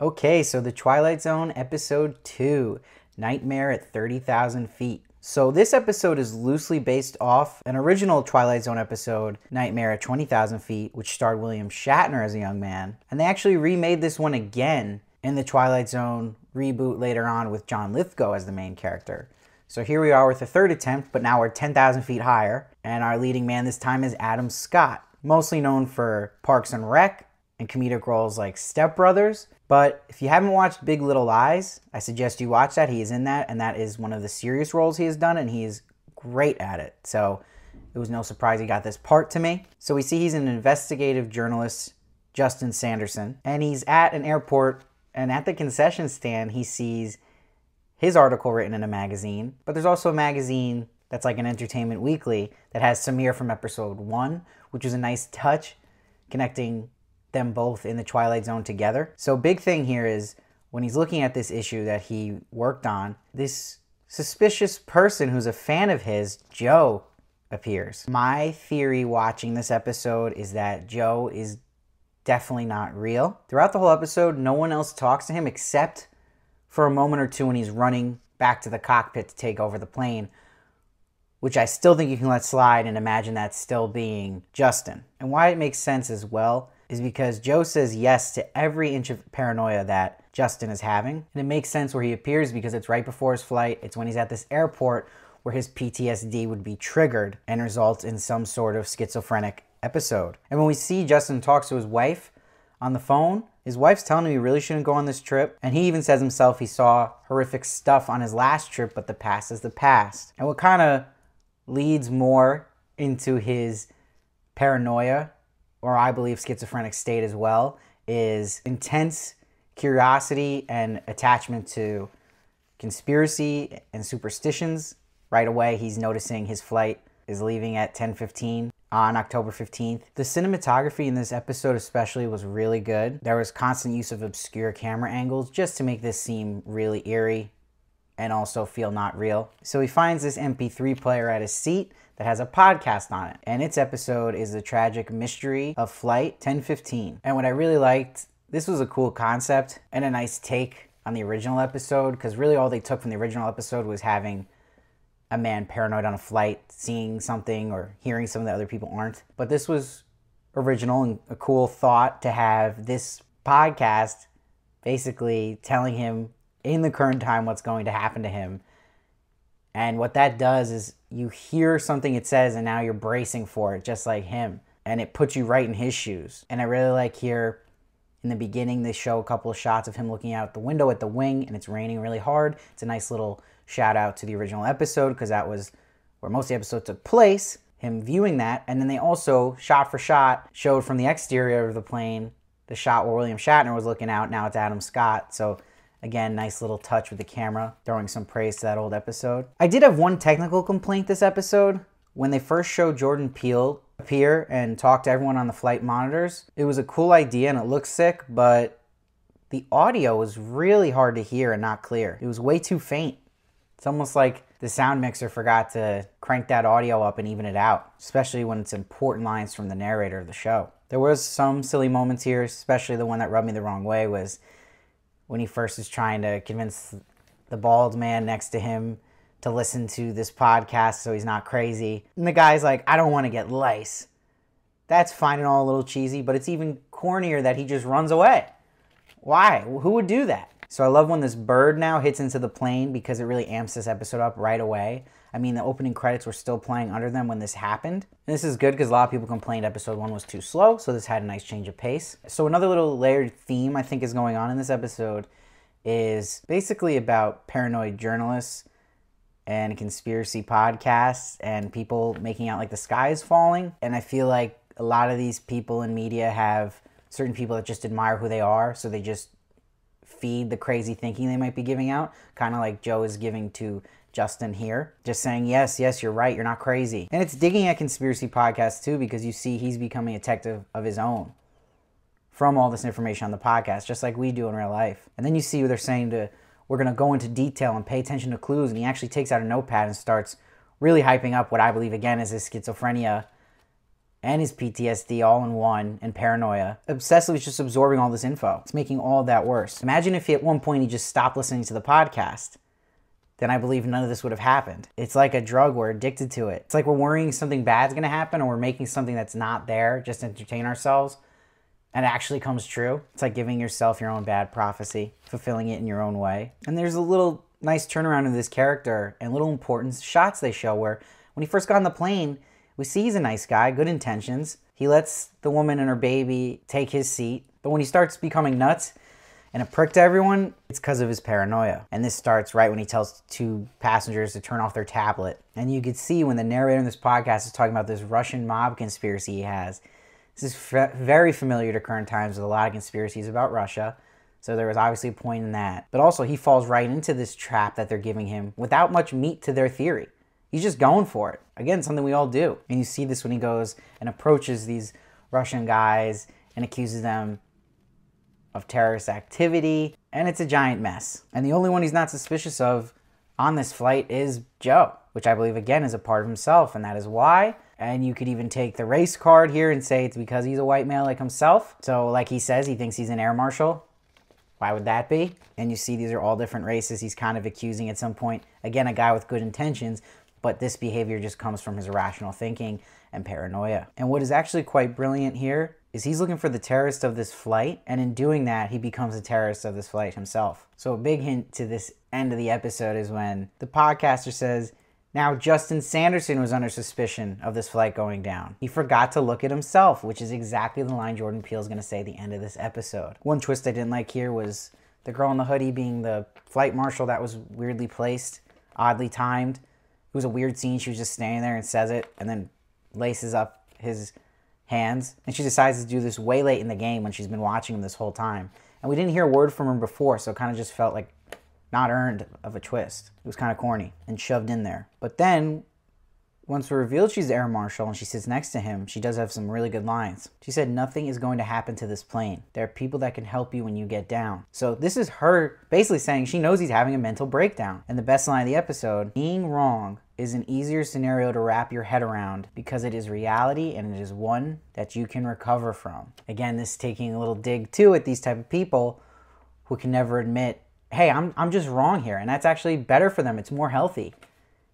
Okay, so the Twilight Zone episode 2, Nightmare at 30,000 Feet. So this episode is loosely based off an original Twilight Zone episode, Nightmare at 20,000 Feet, which starred William Shatner as a young man. And they actually remade this one again in the Twilight Zone reboot later on with John Lithgow as the main character. So here we are with the third attempt, but now we're 10,000 feet higher. And our leading man this time is Adam Scott, mostly known for Parks and Rec and comedic roles like Step Brothers. But if you haven't watched Big Little Lies, I suggest you watch that. He is in that, and that is one of the serious roles he has done, and he is great at it. So it was no surprise he got this part to me. So we see he's an investigative journalist, Justin Sanderson, and he's at an airport, and at the concession stand, he sees his article written in a magazine. But there's also a magazine that's like an Entertainment Weekly that has Samir from episode 1, which is a nice touch, connecting them both in the Twilight Zone together. So big thing here is when he's looking at this issue that he worked on, this suspicious person who's a fan of his, Joe, appears. My theory watching this episode is that Joe is definitely not real. Throughout the whole episode, no one else talks to him except for a moment or two when he's running back to the cockpit to take over the plane, which I still think you can let slide and imagine that still being Justin. And why it makes sense as well is because Joe says yes to every inch of paranoia that Justin is having. And it makes sense where he appears because it's right before his flight. It's when he's at this airport where his PTSD would be triggered and result in some sort of schizophrenic episode. And when we see Justin talks to his wife on the phone, his wife's telling him he really shouldn't go on this trip. And he even says himself he saw horrific stuff on his last trip, but the past is the past. And what kind of leads more into his paranoia, or I believe schizophrenic state as well, is intense curiosity and attachment to conspiracy and superstitions. Right away, he's noticing his flight is leaving at 10:15 on October 15th. The cinematography in this episode especially was really good. There was constant use of obscure camera angles just to make this seem really eerie and also feel not real. So he finds this MP3 player at his seat that has a podcast on it. And its episode is The Tragic Mystery of Flight 1015. And what I really liked, this was a cool concept and a nice take on the original episode, because really all they took from the original episode was having a man paranoid on a flight, seeing something or hearing something that other people aren't. But this was original and a cool thought to have this podcast basically telling him in the current time what's going to happen to him. And what that does is you hear something it says and now you're bracing for it, just like him. And it puts you right in his shoes. And I really like here in the beginning, they show a couple of shots of him looking out the window at the wing and it's raining really hard. It's a nice little shout out to the original episode because that was where most of the episode took place, him viewing that. And then they also, shot for shot, showed from the exterior of the plane the shot where William Shatner was looking out. Now it's Adam Scott. So again, nice little touch with the camera, throwing some praise to that old episode. I did have one technical complaint this episode. When they first showed Jordan Peele appear and talk to everyone on the flight monitors, it was a cool idea and it looked sick, but the audio was really hard to hear and not clear. It was way too faint. It's almost like the sound mixer forgot to crank that audio up and even it out, especially when it's important lines from the narrator of the show. There was some silly moments here, especially the one that rubbed me the wrong way was when he first is trying to convince the bald man next to him to listen to this podcast so he's not crazy. And the guy's like, I don't want to get lice. That's fine and all a little cheesy, but it's even cornier that he just runs away. Why? Who would do that? So I love when this bird now hits into the plane because it really amps this episode up right away. I mean, the opening credits were still playing under them when this happened. And this is good because a lot of people complained episode 1 was too slow, so this had a nice change of pace. So another little layered theme I think is going on in this episode is basically about paranoid journalists and conspiracy podcasts and people making out like the sky is falling. And I feel like a lot of these people in media have certain people that just admire who they are, so they just feed the crazy thinking they might be giving out, kind of like Joe is giving to Justin here, just saying, yes, you're right, you're not crazy. And it's digging at conspiracy podcasts too, because you see he's becoming a detective of his own from all this information on the podcast, just like we do in real life. And then you see what they're saying we're going to go into detail and pay attention to clues, and he actually takes out a notepad and starts really hyping up what I believe, again, is his schizophrenia and his PTSD all in one, and paranoia. Obsessively just absorbing all this info. It's making all of that worse. Imagine if at one point he just stopped listening to the podcast. Then I believe none of this would have happened. It's like a drug, we're addicted to it. It's like we're worrying something bad's gonna happen, or we're making something that's not there just to entertain ourselves, and it actually comes true. It's like giving yourself your own bad prophecy, fulfilling it in your own way. And there's a little nice turnaround in this character and little important shots they show where when he first got on the plane, we see he's a nice guy, good intentions. He lets the woman and her baby take his seat. But when he starts becoming nuts and a prick to everyone, it's because of his paranoia. And this starts right when he tells two passengers to turn off their tablet. And you could see when the narrator in this podcast is talking about this Russian mob conspiracy he has. This is very familiar to current times with a lot of conspiracies about Russia. So there was obviously a point in that. But also he falls right into this trap that they're giving him without much meat to their theory. He's just going for it. Again, something we all do. And you see this when he goes and approaches these Russian guys and accuses them of terrorist activity. And it's a giant mess. And the only one he's not suspicious of on this flight is Joe, which I believe, again, is a part of himself. And that is why. And you could even take the race card here and say it's because he's a white male like himself. So like he says, he thinks he's an air marshal. Why would that be? And you see these are all different races he's kind of accusing at some point. Again, a guy with good intentions. But this behavior just comes from his irrational thinking and paranoia. And what is actually quite brilliant here is he's looking for the terrorist of this flight, and in doing that, he becomes a terrorist of this flight himself. So a big hint to this end of the episode is when the podcaster says, now Justin Sanderson was under suspicion of this flight going down. He forgot to look at himself, which is exactly the line Jordan Peele is going to say at the end of this episode. One twist I didn't like here was the girl in the hoodie being the flight marshal. That was weirdly placed, oddly timed. It was a weird scene. She was just standing there and says it and then laces up his hands. And she decides to do this way late in the game when she's been watching him this whole time. And we didn't hear a word from her before, so it kind of just felt like not earned of a twist. It was kind of corny and shoved in there. But then, once we're revealed she's the air marshal and she sits next to him, she does have some really good lines. She said, nothing is going to happen to this plane. There are people that can help you when you get down. So this is her basically saying she knows he's having a mental breakdown. And the best line of the episode, being wrong is an easier scenario to wrap your head around because it is reality and it is one that you can recover from. Again, this is taking a little dig too at these type of people who can never admit, hey, I'm just wrong here. And that's actually better for them. It's more healthy.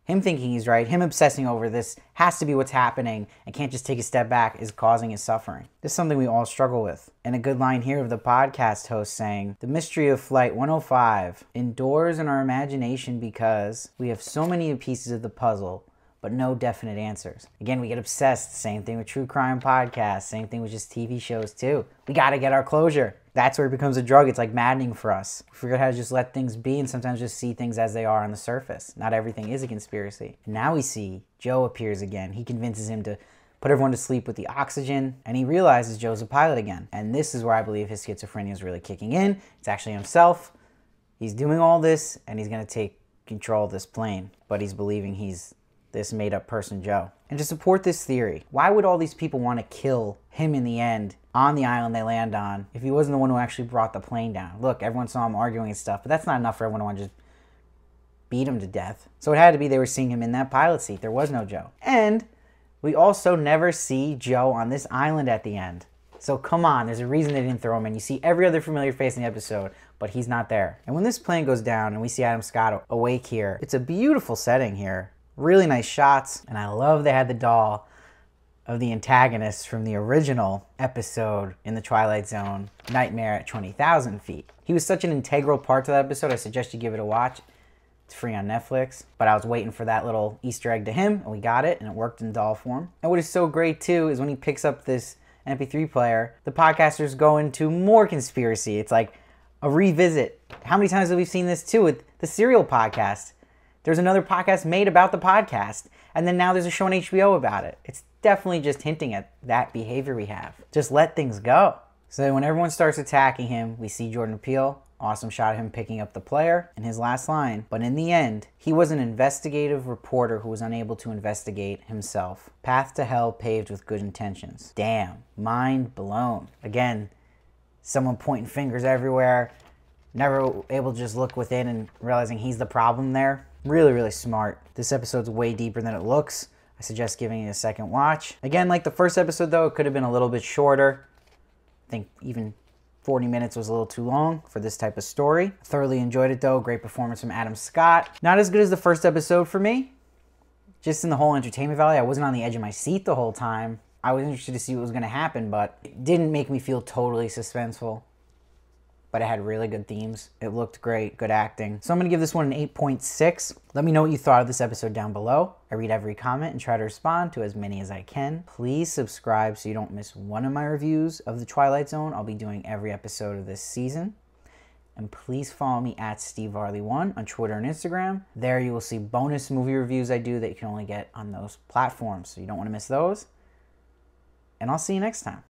Him thinking he's right, him obsessing over this has to be what's happening and can't just take a step back is causing his suffering. This is something we all struggle with. And a good line here of the podcast host saying, the mystery of Flight 105 endures in our imagination because we have so many pieces of the puzzle, but no definite answers. Again, we get obsessed. Same thing with true crime podcasts. Same thing with just TV shows too. We got to get our closure. That's where it becomes a drug. It's like maddening for us. We figure out how to just let things be and sometimes just see things as they are on the surface. Not everything is a conspiracy. And now we see Joe appears again. He convinces him to put everyone to sleep with the oxygen, and he realizes Joe's a pilot again. And this is where I believe his schizophrenia is really kicking in. It's actually himself. He's doing all this, and he's going to take control of this plane. But he's believing he's this made-up person, Joe. And to support this theory, why would all these people want to kill him in the end on the island they land on if he wasn't the one who actually brought the plane down? Look, everyone saw him arguing and stuff, but that's not enough for everyone to want to just beat him to death. So it had to be they were seeing him in that pilot seat. There was no Joe. And we also never see Joe on this island at the end. So come on, there's a reason they didn't throw him in. You see every other familiar face in the episode, but he's not there. And when this plane goes down and we see Adam Scott awake here, it's a beautiful setting here. Really nice shots, and I love they had the doll of the antagonist from the original episode in the Twilight Zone, Nightmare at 20,000 feet. He was such an integral part to that episode, I suggest you give it a watch. It's free on Netflix, but I was waiting for that little Easter egg to him, and we got it, and it worked in doll form. And what is so great, too, is when he picks up this MP3 player, the podcasters go into more conspiracy. It's like a revisit. How many times have we seen this, too, with the Serial podcast? There's another podcast made about the podcast, and then now there's a show on HBO about it. It's definitely just hinting at that behavior we have. Just let things go. So when everyone starts attacking him, we see Jordan Peele. Awesome shot of him picking up the player in his last line. But in the end, he was an investigative reporter who was unable to investigate himself. Path to hell paved with good intentions. Damn, mind blown. Again, someone pointing fingers everywhere, never able to just look within and realizing he's the problem there. Really, really smart. This episode's way deeper than it looks. I suggest giving it a second watch. Again, like the first episode though, it could have been a little bit shorter. I think even 40 minutes was a little too long for this type of story. Thoroughly enjoyed it though. Great performance from Adam Scott. Not as good as the first episode for me. Just in the whole entertainment value, I wasn't on the edge of my seat the whole time. I was interested to see what was going to happen, but it didn't make me feel totally suspenseful. But it had really good themes. It looked great, good acting. So I'm going to give this one an 8.6. Let me know what you thought of this episode down below. I read every comment and try to respond to as many as I can. Please subscribe so you don't miss one of my reviews of The Twilight Zone. I'll be doing every episode of this season. And please follow me at SteveVarley1 on Twitter and Instagram. There you will see bonus movie reviews I do that you can only get on those platforms. So you don't want to miss those. And I'll see you next time.